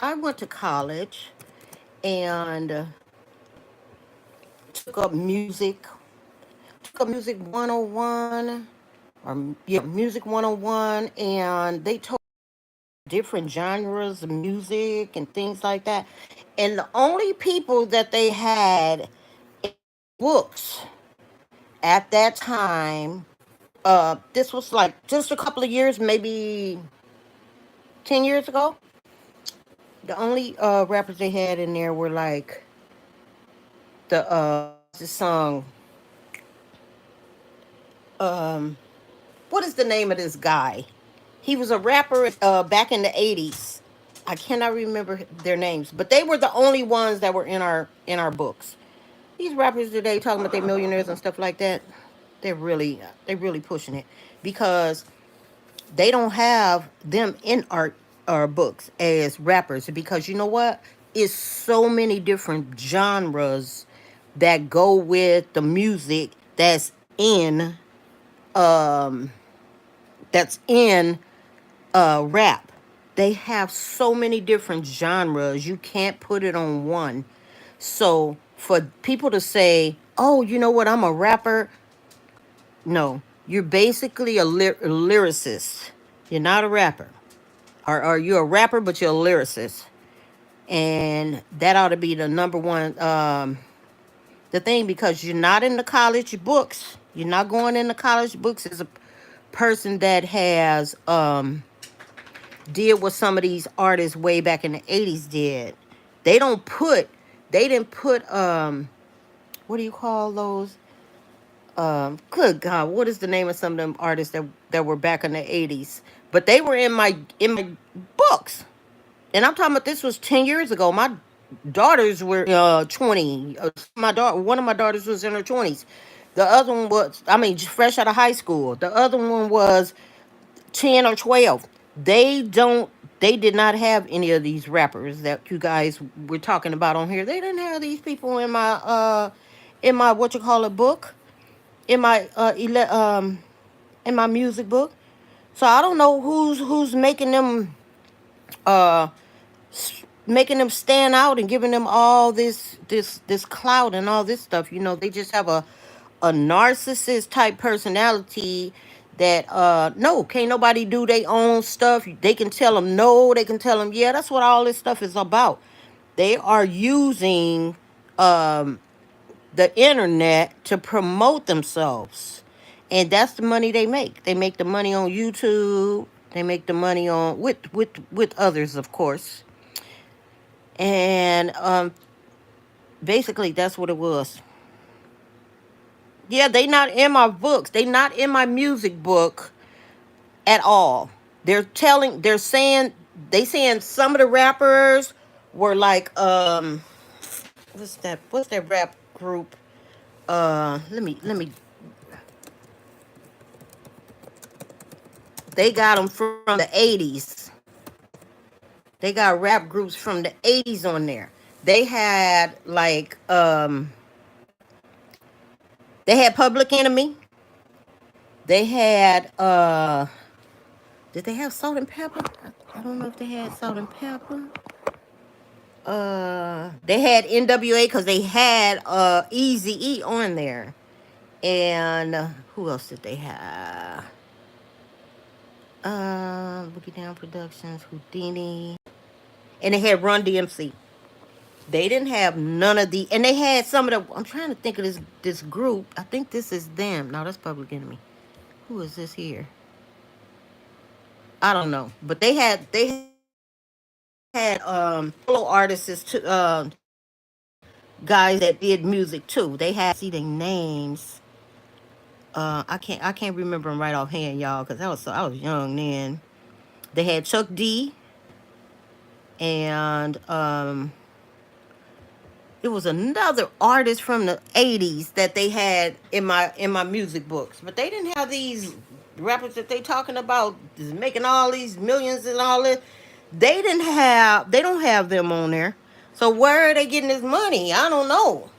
I went to college and took up music. Took up music 101, or yeah, music 101, and they taught different genres of music and things like that. And the only people that they had books at that time, this was like just a couple of years, maybe 10 years ago. The only rappers they had in there were like the song, um what is the name of this guy? He was a rapper back in the 80s. I cannot remember their names, but they were the only ones that were in our books. These rappers today talking about they millionaires and stuff like that, they really pushing it because they don't have them in our books as rappers, because you know what? It's so many different genres that go with the music in um that's in rap. They have so many different genres. You can't put it on one. So for people to say, "Oh, you know what? I'm a rapper." No, you're basically a lyricist. You're not a rapper. Or you're a rapper, but you're a lyricist. And that ought to be the number one the thing, because you're not in the college books. You're not going in the college books as a person that has did what some of these artists way back in the 80s did. They don't put they didn't put what do you call those? Good God, what is the name of some of them artists that were back in the 80s? But they were in my books. And I'm talking about, this was 10 years ago. My daughters were 20. One of my daughters was in her 20s. The other one was, I mean, just fresh out of high school. The other one was 10 or 12. They don't they did not have any of these rappers that you guys were talking about on here. They didn't have these people in my what you call it book, in my in my music book. So I don't know who's uh making them stand out and giving them all this clout and all this stuff. You know, they just have a narcissist type personality that no, can't nobody do their own stuff. They can tell them no, they can tell them yeah. That's what all this stuff is about. They are using um the internet to promote themselves, and that's the money they make. They make the money on YouTube. They make the money on with others, of course. And basically that's what it was. Yeah, they not in my books. They not in my music book at all. They're saying, some of the rappers were like what's that rap group? Let me They got them from the 80s. They got rap groups from the 80s on there. They had like they had Public Enemy. They had did they have Salt and Pepper? I don't know if they had Salt and Pepper. They had NWA, because they had Easy E on there. And who else did they have? Boogie Down Productions, Houdini. And they had Run DMC. They didn't have none of the, and they had some of the. I'm trying to think of this group. I think this is them. No, that's Public Enemy. Who is this here? I don't know, but they had solo artists to guys that did music too. They had, see their names. I can't remember them right offhand, y'all, because I was young then. They had Chuck D, and it was another artist from the 80s that they had in my music books. But they didn't have these rappers that they talking about is making all these millions and all this. They don't have them on there. So where are they getting this money? I don't know.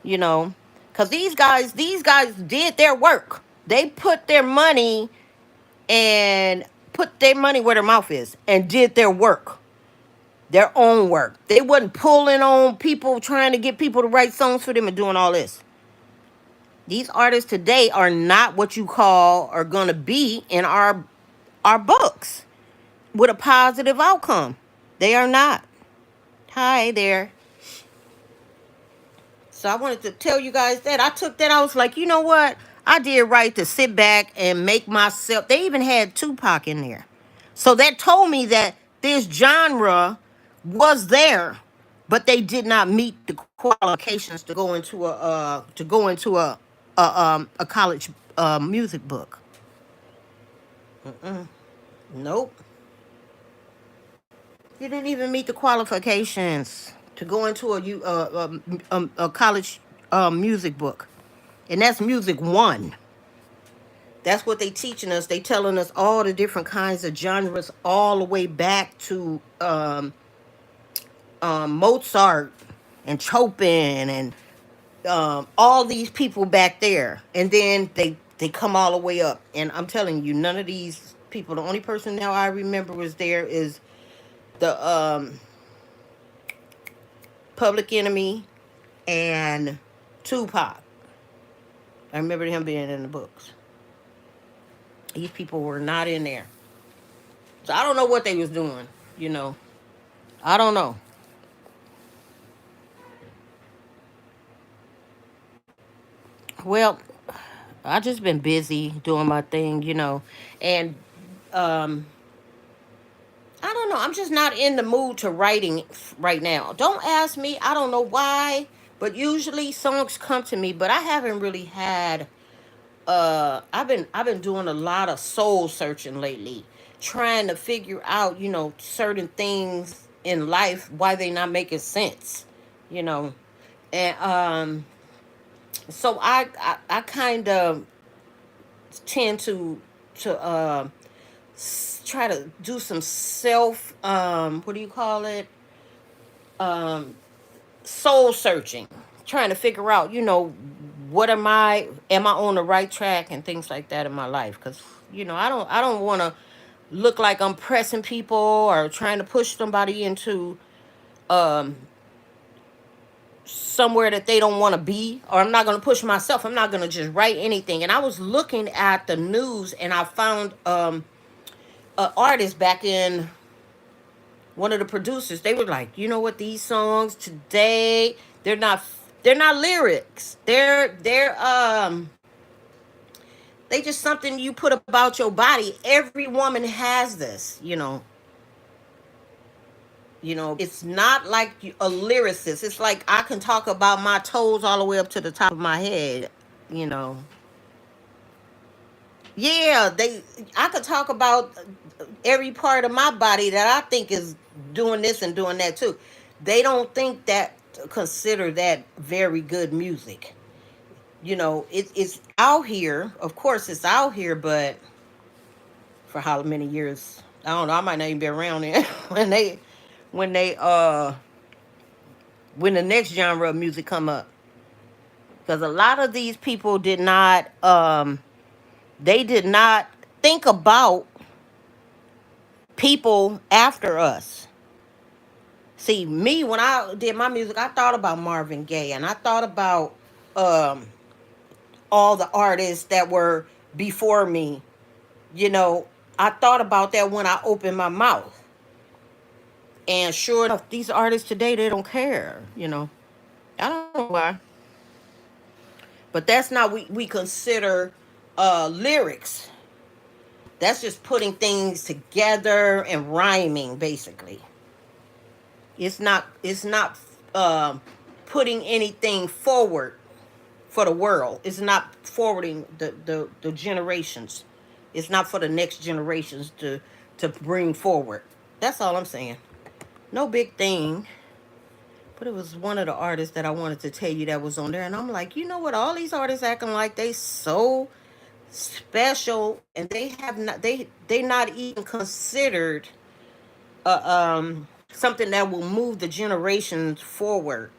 You know, cuz these guys did their work. They put their money and put their money where their mouth is and did their work. their own work. They wasn't pulling on people, trying to get people to write songs for them and doing all this. These artists today are not what you call are gonna be in our books with a positive outcome. They are not. Hi there. So I wanted to tell you guys that. I took that. I was like, you know what? I did right to sit back and make myself. They even had Tupac in there. So that told me that this genre was there, but they did not meet the qualifications to go into a college music book. Nope. You didn't even meet the qualifications to go into a college music book, and that's music one. That's what they teaching us. They telling us all the different kinds of genres, all the way back to Mozart and Chopin and all these people back there, and then they come all the way up. And I'm telling you, none of these people. The only person now I remember was there is the Public Enemy and Tupac. I remember him being in the books. These people were not in there. So I don't know what they was doing, you know. I don't know. Well, I just been busy doing my thing, you know. And um I don't know. I'm just not in the mood to writing right now. Don't ask me. I don't know why, but usually songs come to me, but I haven't really had I've been doing a lot of soul searching lately, trying to figure out, you know, certain things in life why they not making sense, you know. And so I kind of tend to try to do some self what do you call it? Um soul searching, trying to figure out, you know, what am I on the right track and things like that in my life, cuz you know, I don't want to look like I'm pressing people or trying to push somebody into um somewhere that they don't want to be, or I'm not going to push myself. I'm not going to just write anything. And I was looking at the news and I found an artist back in one of the producers. They were like, you know what, these songs today, they're not lyrics. They just something you put about your body. Every woman has this, you know. You know, it's not like a lyricist. It's like I can talk about my toes all the way up to the top of my head, you know. Yeah, I could talk about every part of my body that I think is doing this and doing that too. They don't think that, consider that very good music. You know, it's out here. Of course, it's out here, but for how many years? I don't know. I might not even be around there when they when the next genre of music come up, because a lot of these people did not they did not think about people after us. See, me, when I did my music, I thought about Marvin Gaye and I thought about um all the artists that were before me. You know, I thought about that when I opened my mouth. And sure enough, these artists today, they don't care, you know. I don't know why. But that's not we consider lyrics. That's just putting things together and rhyming, basically. It's not uh, putting anything forward for the world. It's not forwarding the generations. It's not for the next generations to bring forward. That's all I'm saying. No big thing. But it was one of the artists that I wanted to tell you that was on there, and I'm like, you know what? All these artists acting like they so special, and they not even considered something that will move the generations forward.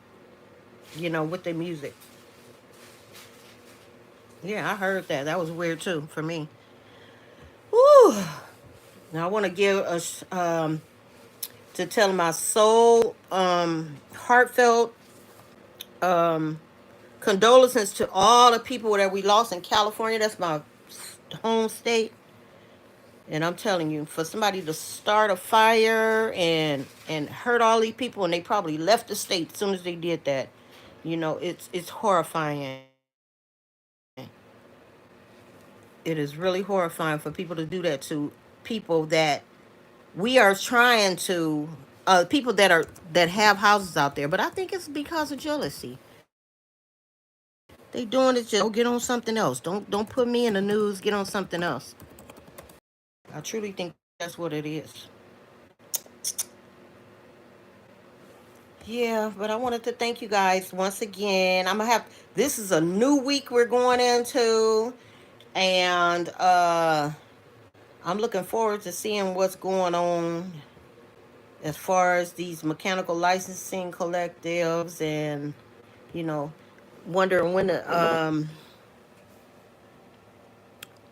You know, with their music. Yeah, I heard that. That was weird too for me. Woo. Now I want to give us to tell my soul heartfelt um condolences to all the people that we lost in California. That's my home state. And I'm telling you, for somebody to start a fire and hurt all these people, and they probably left the state as soon as they did that, it's horrifying. It is really horrifying for people to do that to people that we are trying to, people that have houses out there. But I think it's because of jealousy. They doing it just go get on something else. Don't put me in the news. Get on something else. I truly think that's what it is. Yeah, but I wanted to thank you guys once again. I'm gonna have this is a new week we're going into, and I'm looking forward to seeing what's going on as far as these mechanical licensing collectives, and you know, wondering when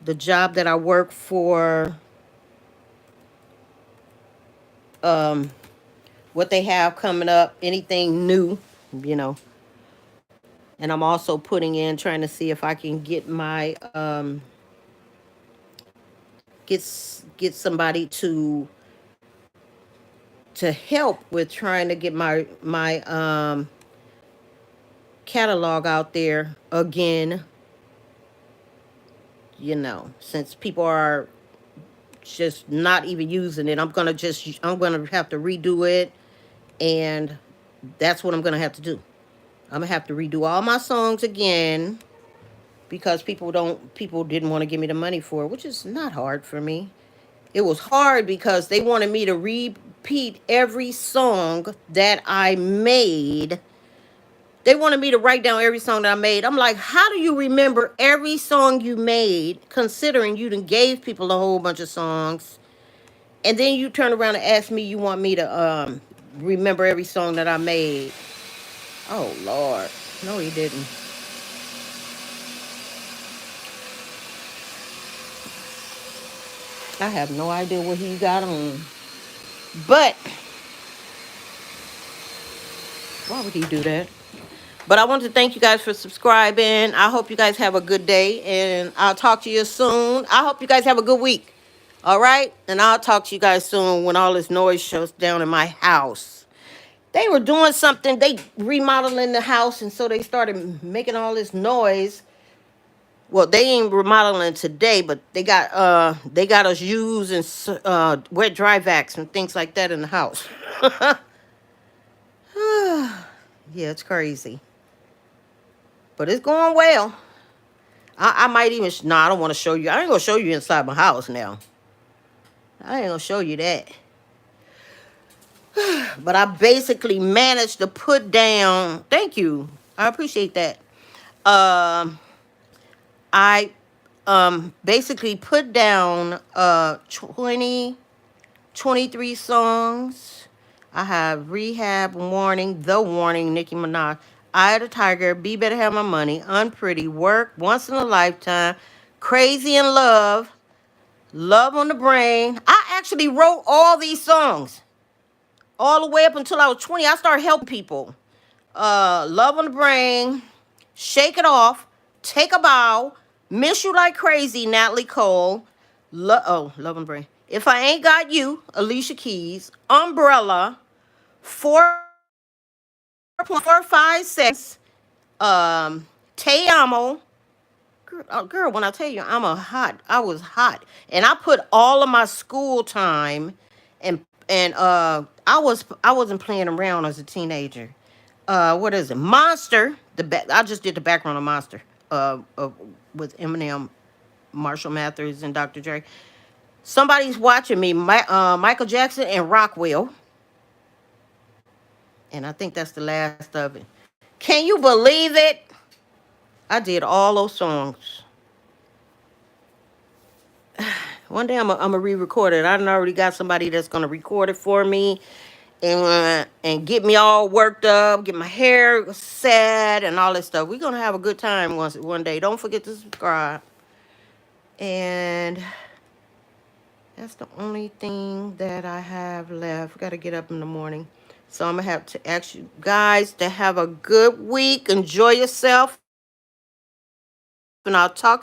the job that I work for, um what they have coming up, anything new, you know. And I'm also putting in trying to see if I can get my get somebody to help with trying to get my catalog out there again, since people are just not even using it. I'm gonna have to redo it, and that's what I'm gonna have to do. I'm gonna have to redo all my songs again because people didn't want to give me the money for it, which is not hard for me. It was hard because they wanted me to repeat every song that I made. They wanted me to write down every song that I made. I'm like, how do you remember every song you made, considering you done gave people a whole bunch of songs, and then you turn around and ask me you want me to remember every song that I made? Oh Lord, no, he didn't. I have no idea what he got on, but why would he do that? But I want to thank you guys for subscribing. I hope you guys have a good day, and I'll talk to you soon. I hope you guys have a good week. All right? And I'll talk to you guys soon when all this noise shuts down in my house. They were doing something, they remodeling the house, and so they started making all this noise. Well, they ain't remodeling today, but they got us using wet dry vacs and things like that in the house. Yeah, it's crazy. But it's going well. I might even, no, I don't want to show you. I ain't going to show you inside my house now. I ain't going to show you that. But I basically managed to put down, thank you. I appreciate that. Um, I basically put down 23 songs. I have Rehab, Warning, The Warning, Nicki Minaj, Eye of the Tiger, Be Better Have My Money, Unpretty, Work, Once in a Lifetime, Crazy in Love, Love on the Brain. I actually wrote all these songs all the way up until I was 20. I started helping people. Love on the Brain, Shake It Off, Take a Bow, Miss You Like Crazy, Natalie Cole, Love on the Brain. If I Ain't Got You, Alicia Keys, Umbrella, 4.456, Te Amo. Girl, when I tell you I was hot. And I put all of my school time and I wasn't playing around as a teenager. What is it? Monster. I just did the background of Monster. With Eminem, Marshall Mathers, and Dr. Dre. Somebody's watching me. Michael Jackson and Rockwell. And I think that's the last of it. Can you believe it? I did all those songs. One day I'm gonna re-record it. I done already got somebody that's gonna record it for me, and get me all worked up, get my hair set, and all this stuff. We're gonna have a good time one day. Don't forget to subscribe. And That's the only thing that I have left. Got to get up in the morning. So I'm going to have to ask you guys to have a good week. Enjoy yourself. And I'll talk to you.